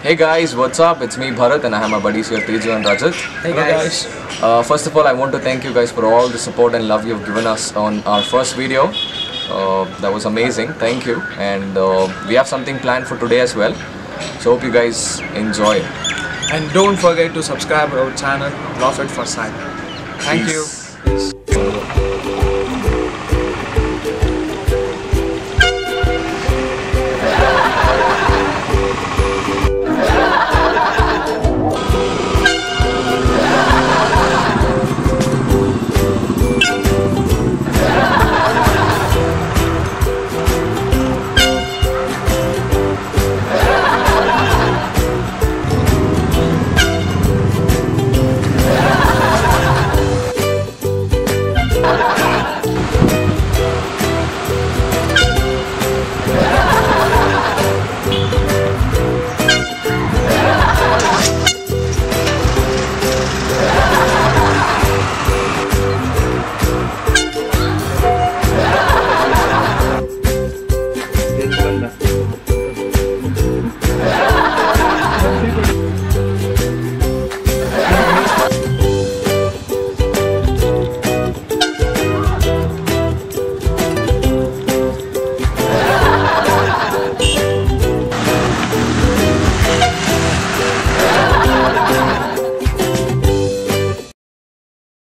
Hey guys, what's up? It's me Bharat and I have my buddies here Teju and Rajat. Hey guys. First of all, I want to thank you guys for all the support and love you've given us on our first video. That was amazing, thank you. And we have something planned for today as well. So hope you guys enjoy. And don't forget to subscribe our channel, Love at First Sight. Thank you.